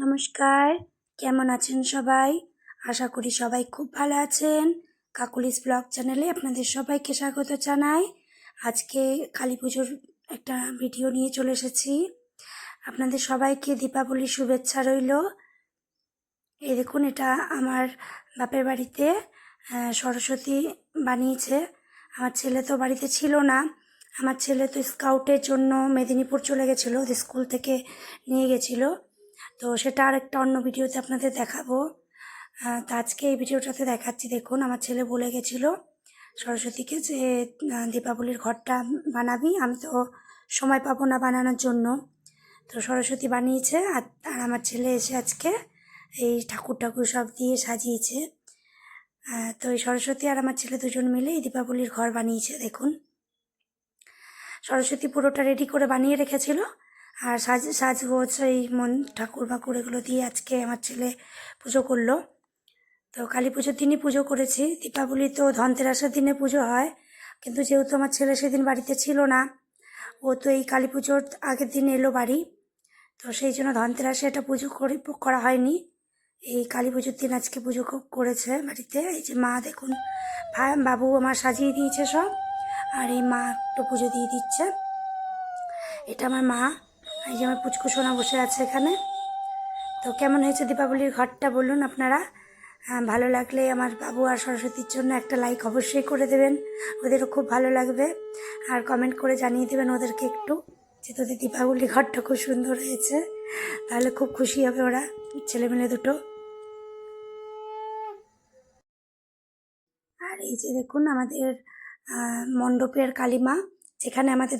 নমস্কার, কেমন আছেন সবাই? আশা করি সবাই খুব ভালো আছেন। কাকুলিস ব্লগ চ্যানেলে আপনাদের সবাইকে স্বাগত জানাই। আজকে কালী পুজোর একটা ভিডিও নিয়ে চলে এসেছি। আপনাদের সবাইকে দীপাবলির শুভেচ্ছা রইল। এই দেখুন, এটা আমার বাপের বাড়িতে সরস্বতী বানিয়েছে। আমার ছেলে তো বাড়িতে ছিল না। আমার ছেলে তো স্কাউটের জন্য মেদিনীপুর চলে গেছিলো, স্কুল থেকে নিয়ে গেছিলো। তো সেটা আর একটা অন্য ভিডিওতে আপনাদের দেখাবো। তো আজকে এই ভিডিওটাতে দেখাচ্ছি। দেখুন, আমার ছেলে বলে গেছিলো সরস্বতীকে যে দীপাবলির ঘরটা বানাবি। আমি তো সময় পাবো না বানানোর জন্য। তো সরস্বতী বানিয়েছে আর আমার ছেলে এসে আজকে এই ঠাকুর সব দিয়ে সাজিয়েছে। তো এই সরস্বতী আর আমার ছেলে দুজন মিলে এই দীপাবলির ঘর বানিয়েছে। দেখুন, সরস্বতী পুরোটা রেডি করে বানিয়ে রেখেছিল, আর সাজগোজ এই ঠাকুর বাকুর এগুলো দিয়ে আজকে আমার ছেলে পুজো করলো। তো কালী পুজোর দিনই পুজো করেছি। দীপাবলি তো ধনতেরাসের দিনে পুজো হয়, কিন্তু যেহেতু আমার ছেলে সেদিন বাড়িতে ছিল না, ও তো এই কালী পুজোর আগের দিন এলো বাড়ি, তো সেই জন্য ধনতেরাসে এটা পুজো করা হয়নি। এই কালী পুজোর দিন আজকে পুজো করেছে বাড়িতে। এই যে মা দেখুন, বাবু আমার সাজিয়ে দিয়েছে সব, আর এই মা একটু পুজো দিয়ে দিচ্ছে। এটা আমার মা। এই যে আমার পুচকু সোনা বসে আছে এখানে। তো কেমন হয়েছে দীপাবলির ঘরটা বলুন আপনারা। ভালো লাগলে আমার বাবু আর সরস্বতীর জন্য একটা লাইক অবশ্যই করে দেবেন, ওদেরও খুব ভালো লাগবে। আর কমেন্ট করে জানিয়ে দেবেন ওদেরকে একটু যে তোদের দীপাবলির ঘরটা খুব সুন্দর হয়েছে, তাহলে খুব খুশি হবে ওরা, ছেলেমেলে দুটো। আর এই যে দেখুন আমাদের মণ্ডপের কালীমা, যেখানে আমাদের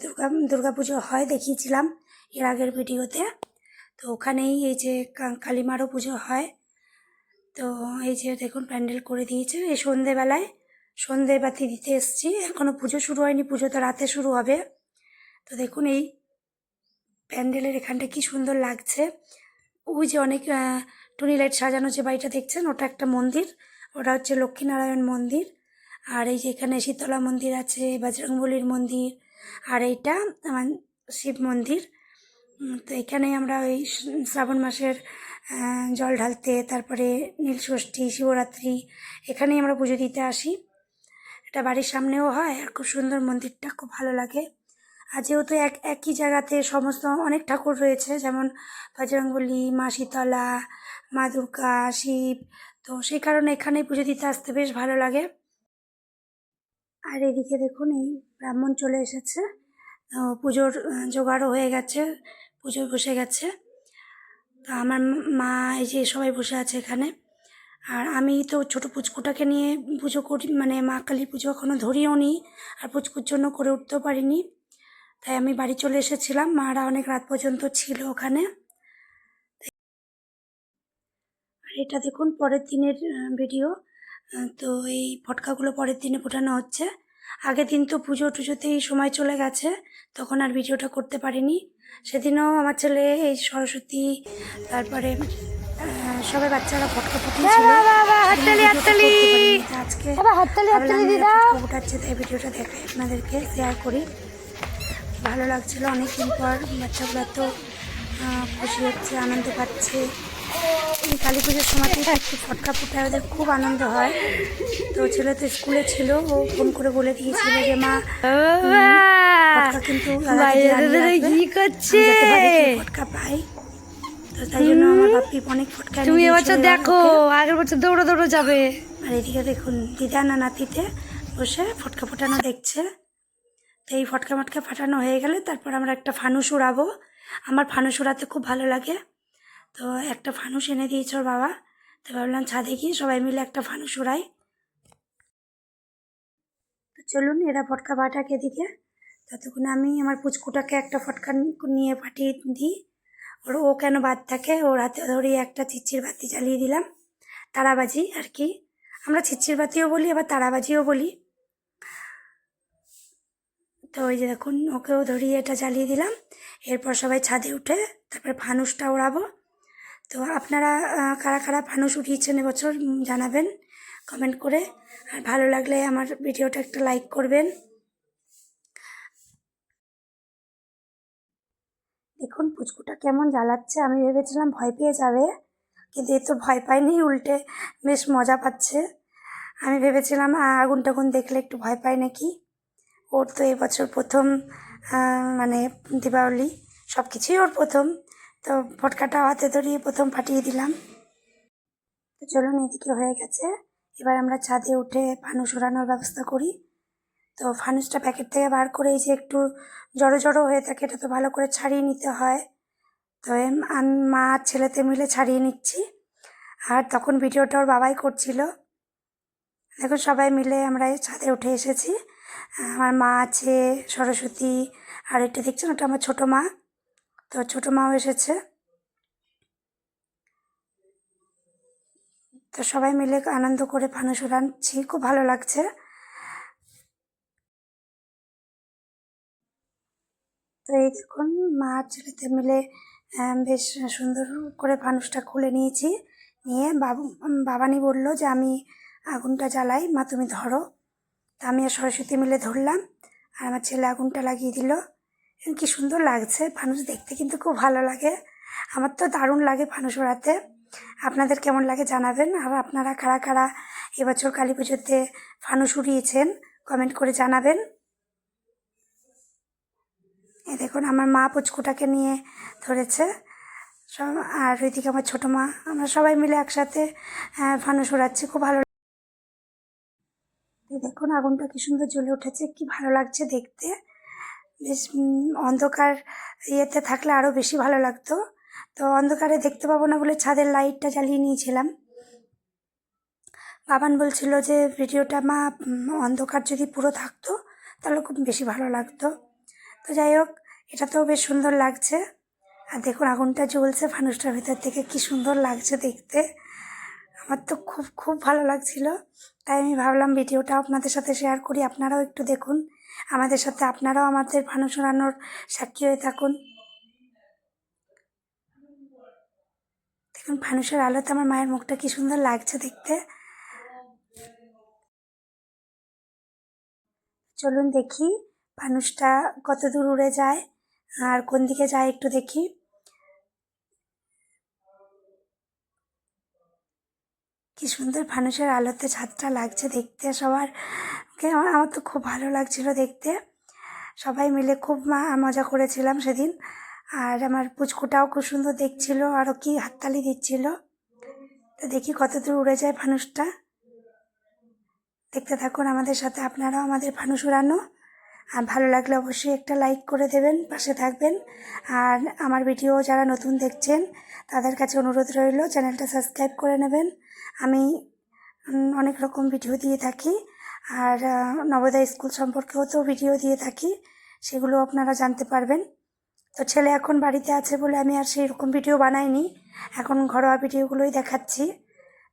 দুর্গা পুজো হয়, দেখিয়েছিলাম এর আগের ভিডিওতে। তো ওখানেই এই যে কালীমারও পুজো হয়। তো এই যে দেখুন প্যান্ডেল করে দিয়েছে। এই সন্ধেবেলায় সন্ধে বাতি দিতে এসছি, এখনও পুজো শুরু হয়নি, পুজো তো রাতে শুরু হবে। তো দেখুন এই প্যান্ডেলের এখানটা কি সুন্দর লাগছে। ওই যে অনেক টুনি লাইট সাজানো যে বাড়িটা দেখছেন, ওটা একটা মন্দির, ওটা হচ্ছে লক্ষ্মীনারায়ণ মন্দির। আর এই যে এখানে শীতলা মন্দির আছে, বজরংবলীর মন্দির, আর এইটা আমার শিব মন্দির। তো এখানে আমরা ওই শ্রাবণ মাসের জল ঢালতে, তারপরে নীলষষ্ঠী, শিবরাত্রি, এখানেই আমরা পুজো দিতে আসি। এটা বাড়ির সামনেও হয়, আর খুব সুন্দর মন্দিরটা, খুব ভালো লাগে। আর যেহেতু একই জায়গাতে সমস্ত অনেক ঠাকুর রয়েছে, যেমন বজরংবলী, মা শীতলা, মা দুর্গা, শিব, তো সেই কারণে এখানেই পুজো দিতে আসতে বেশ ভালো লাগে। আর এদিকে দেখুন এই ব্রাহ্মণ চলে এসেছে, পুজোর জোগাড়ও হয়ে গেছে, পুজোয় বসে গেছে। তো আমার মা এই যে সবাই বসে আছে এখানে। আর আমি তো ছোটো পুচকুটাকে নিয়ে পুজো করি, মানে মা কালী পুজো এখনও ধরিও নি, আর পুচকুর জন্য করে উঠতেও পারিনি। তাই আমি বাড়ি চলে এসেছিলাম, মারা অনেক রাত পর্যন্ত ছিল ওখানে। আর এটা দেখুন পরের দিনের ভিডিও। তো এই ফটকাগুলো পরের দিনে ফোটানো হচ্ছে। আগের দিন তো পুজোতেই সময় চলে গেছে, তখন আর ভিডিওটা করতে পারিনি। সেদিনও আমার ছেলে এই সরস্বতী, তারপরে সবাই বাচ্চারা ফটকা ফুটিয়েছিল, আজকে ফুটাচ্ছে, তাই ভিডিওটা দেখাই আপনাদেরকে, শেয়ার করি। ভালো লাগছিলো, অনেকদিন পর বাচ্চাগুলো তো খুশি হচ্ছে, আনন্দ পাচ্ছে। এই কালী পুজোর সময় একটু ফটকা ফুটায় ওদের খুব আনন্দ হয়। তো ছেলে তো স্কুলে ছিল, ও ফোন করে বলে দিয়েছিল যে মা ফটকা কিন্তু ফটকা পাই। তো তাই জন্য আমার বাপি অনেক ফটকা, তুমি এবছর দেখো আগের বছর দৌড়ো যাবে। আর এদিকে দেখুন দিদা না নাতিতে বসে ফটকা ফোটানো দেখছে। তো এই ফটকা ফাটানো হয়ে গেলে তারপর আমরা একটা ফানুস উড়াবো। আমার ফানুস উড়াতে খুব ভালো লাগে, তো একটা ফানুস এনে দিয়েছে ওর বাবা। তো ভাবলাম ছাদে গিয়ে সবাই মিলে একটা ফানুস উড়াই। তো চলুন এরা ফটকা ফাটাকে দিকে, ততক্ষণ আমি আমার পুচকুটাকে একটা ফটকা নিয়ে ফাটিয়ে দিই। ও কেন বাদ থাকে, ওর হাতে ধরিয়ে একটা চিচ্চির বাতি জ্বালিয়ে দিলাম, তারাবাজি আর কি। আমরা চিচ্চির বাতিও বলি, আবার তারাবাজিও বলি। তো ওই যে দেখুন ওকেও ধরিয়ে এটা জ্বালিয়ে দিলাম। এরপর সবাই ছাদে উঠে তারপরে ফানুসটা ওড়াবো। তো আপনারা কারা কারা ফানুস উঠিয়েছেন এবছর জানাবেন কমেন্ট করে। আর ভালো লাগলে আমার ভিডিওটা একটা লাইক করবেন। দেখুন পুচকুটা কেমন জ্বালাচ্ছে, আমি ভেবেছিলাম ভয় পেয়ে যাবে, কিন্তু এ তো ভয় পায়নি, উল্টে বেশ মজা পাচ্ছে। আমি ভেবেছিলাম আগুন টাগুন দেখলে একটু ভয় পায় নাকি। ওর তো এবছর প্রথম মানে দীপাবলি, সব কিছুই ওর প্রথম, তো ফটকাটা হাতে ধরিয়ে প্রথম ফাটিয়ে দিলাম। তো চলুন, এদিকে হয়ে গেছে, এবার আমরা ছাদে উঠে ফানুস ওড়ানোর ব্যবস্থা করি। তো ফানুসটা প্যাকেট থেকে বার করে এই যে একটু জড়ো জড়ো হয়ে থাকে, এটা তো ভালো করে ছাড়িয়ে নিতে হয়। তো আমি মা আর ছেলেতে মিলে ছাড়িয়ে নিচ্ছি, আর তখন ভিডিওটা ওর বাবাই করছিল। দেখুন সবাই মিলে আমরা এই ছাদে উঠে এসেছি, আমার মা আছে, সরস্বতী, আর এটা দেখছেন ওটা আমার ছোটো মা, তো ছোটো মাও এসেছে। তো সবাই মিলে আনন্দ করে ফানুস উড়াচ্ছি, খুব ভালো লাগছে। তো এই দেখুন মা আর ছেলেতে মিলে বেশ সুন্দর করে ফানুসটা খুলে নিয়েছি, নিয়ে বাবানি বললো যে আমি আগুনটা জ্বালাই, মা তুমি ধরো। তা আমি আর সরস্বতী মিলে ধরলাম, আর আমার ছেলে আগুনটা লাগিয়ে দিল। কি সুন্দর লাগছে, ফানুস দেখতে কিন্তু খুব ভালো লাগে। আমার তো দারুণ লাগে ফানুস ওড়াতে। আপনাদের কেমন লাগে জানাবেন, আর আপনারা কারা কারা এবছর কালী পুজোতে ফানুস উড়িয়েছেন কমেন্ট করে জানাবেন। এই দেখুন আমার মা পুচকুটাকে নিয়ে ধরেছে সব, আর ওইদিকে আমার ছোটো মা, আমরা সবাই মিলে একসাথে ফানুস উড়াচ্ছি, খুব ভালো। এই দেখুন আগুনটা কি সুন্দর জ্বলে উঠেছে, কি ভালো লাগছে দেখতে। বেশ অন্ধকার ইয়েতে থাকলে আরও বেশি ভালো লাগতো, তো অন্ধকারে দেখতে পাবো না বলে ছাদের লাইটটা জ্বালিয়ে নিয়েছিলাম। বাবান বলছিল যে ভিডিওটা মা অন্ধকার যদি পুরো থাকতো তাহলে খুব বেশি ভালো লাগতো। তো যাই হোক, এটাতেও বেশ সুন্দর লাগছে। আর দেখুন আগুনটা জ্বলছে ফানুসটার ভেতর থেকে, কি সুন্দর লাগছে দেখতে। আমার তো খুব খুব ভালো লাগছিল, তাই আমি ভাবলাম ভিডিওটা আপনাদের সাথে শেয়ার করি, আপনারাও একটু দেখুন আমাদের সাথে, আপনারাও আমাদের ফানুস উড়ানোর সাক্ষী হয়ে থাকুন। দেখুন ফানুসের আলোতে আমার মায়ের মুখটা কি সুন্দর লাগছে দেখতে। চলুন দেখি ফানুসটা কত দূর উড়ে যায় আর কোন দিকে যায় একটু দেখি। কি সুন্দর ফানুসের আলোতে ছাদটা লাগছে দেখতে সবার, আমার তো খুব ভালো লাগছিল দেখতে। সবাই মিলে খুব মজা করেছিলাম সেদিন, আর আমার পুচকুটাও খুব সুন্দর দেখছিল, আরও কি হাততালি দিচ্ছিল। তো দেখি কত দূর উড়ে যায় ফানুসটা, দেখতে থাকুন আমাদের সাথে আপনারাও আমাদের ফানুস উড়ানো। আর ভালো লাগলে অবশ্যই একটা লাইক করে দেবেন, পাশে থাকবেন। আর আমার ভিডিও যারা নতুন দেখছেন তাদের কাছে অনুরোধ রইল চ্যানেলটা সাবস্ক্রাইব করে নেবেন। আমি অনেক রকম ভিডিও দিয়ে থাকি, আর নবোদয় স্কুল সম্পর্কেও তো ভিডিও দিয়ে থাকি, সেগুলো আপনারা জানতে পারবেন। তো ছেলে এখন বাড়িতে আছে বলে আমি আর সেই রকম ভিডিও বানাইনি, এখন ঘরোয়া ভিডিওগুলোই দেখাচ্ছি।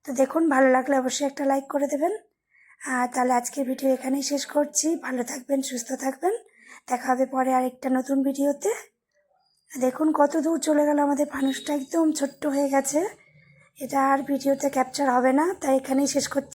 তো দেখুন ভালো লাগলে অবশ্যই একটা লাইক করে দেবেন। আর তাহলে আজকের ভিডিও এখানেই শেষ করছি, ভালো থাকবেন, সুস্থ থাকবেন, দেখা হবে পরে আরেকটা নতুন ভিডিওতে। দেখুন কত দূর চলে গেল আমাদের ফানুসটা, একদম ছোট্ট হয়ে গেছে, এটা আর ভিডিওতে ক্যাপচার হবে না, তাই এখানেই শেষ করছি।